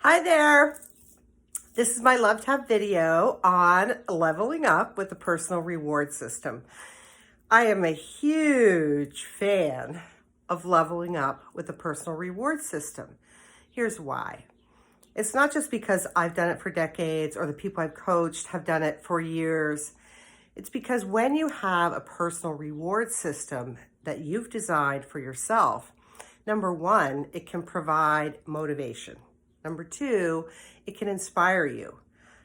Hi there. This is my LoveTap video on leveling up with the personal reward system. I am a huge fan of leveling up with the personal reward system. Here's why. It's not just because I've done it for decades or the people I've coached have done it for years. It's because when you have a personal reward system that you've designed for yourself, number one, it can provide motivation. Number two, it can inspire you.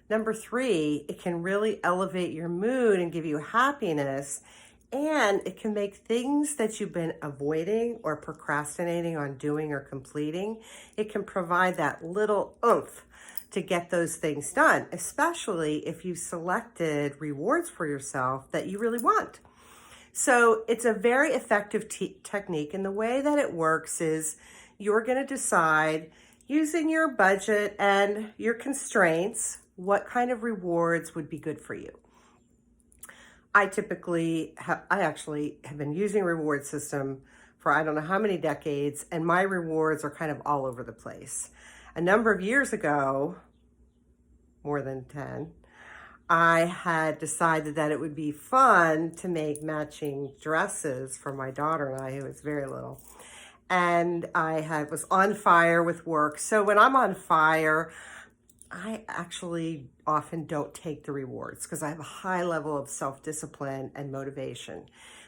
Number three, it can really elevate your mood and give you happiness. And it can make things that you've been avoiding or procrastinating on doing or completing, it can provide that little oomph to get those things done, especially if you selected rewards for yourself that you really want. So it's a very effective technique. And the way that it works is you're going to decide, using your budget and your constraints, what kind of rewards would be good for you. I actually have been using a reward system for I don't know how many decades, and my rewards are kind of all over the place. A number of years ago, more than 10, I had decided that it would be fun to make matching dresses for my daughter and I, who was very little. And I was on fire with work. So when I'm on fire, I actually often don't take the rewards because I have a high level of self-discipline and motivation.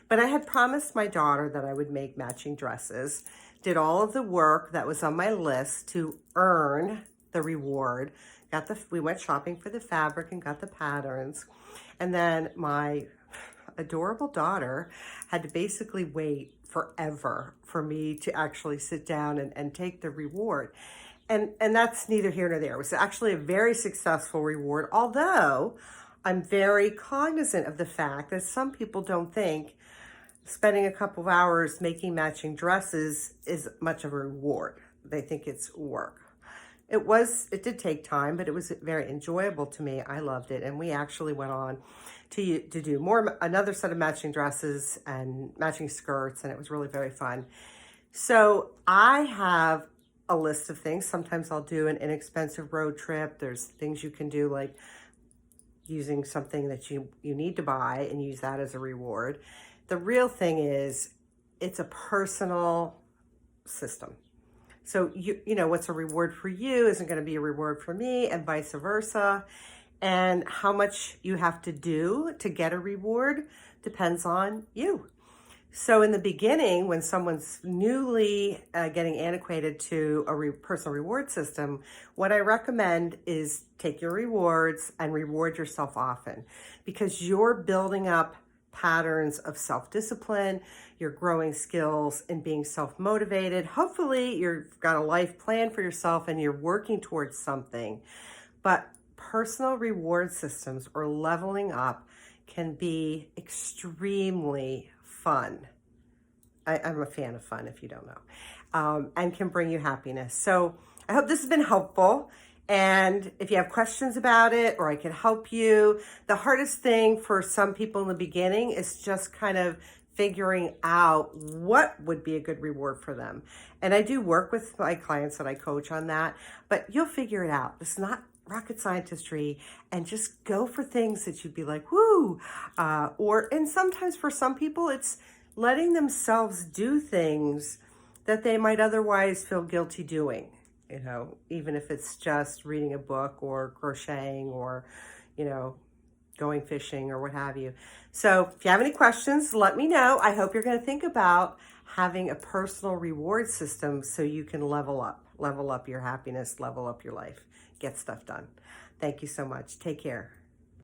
But I had promised my daughter that I would make matching dresses, did all of the work that was on my list to earn the reward. We went shopping for the fabric and got the patterns. And then my adorable daughter had to basically wait forever for me to actually sit down and take the reward. And that's neither here nor there. It was actually a very successful reward, although I'm very cognizant of the fact that some people don't think spending a couple of hours making matching dresses is much of a reward. They think it's work. It did take time, but it was very enjoyable to me. I loved it. And we actually went on to do another set of matching dresses and matching skirts, and it was really very fun. So I have a list of things. Sometimes I'll do an inexpensive road trip. There's things you can do, like using something that you need to buy and use that as a reward. The real thing is it's a personal system. So you know what's a reward for you isn't going to be a reward for me, and vice versa. And how much you have to do to get a reward depends on you. So in the beginning, when someone's newly getting antiquated to a personal reward system, what I recommend is take your rewards and reward yourself often, because you're building up patterns of self-discipline, you're growing skills and being self-motivated. Hopefully you've got a life plan for yourself and you're working towards something. But personal reward systems or leveling up can be extremely fun. I'm a fan of fun, if you don't know, and can bring you happiness. So I hope this has been helpful. And if you have questions about it or I can help you, the hardest thing for some people in the beginning is just kind of figuring out what would be a good reward for them. And I do work with my clients that I coach on that, but you'll figure it out. It's not rocket scientistry, and just go for things that you'd be like, whoo, and sometimes for some people, it's letting themselves do things that they might otherwise feel guilty doing. You know, even if it's just reading a book or crocheting or, going fishing or what have you. So if you have any questions, let me know. I hope you're going to think about having a personal reward system so you can level up your happiness, level up your life, get stuff done. Thank you so much. Take care.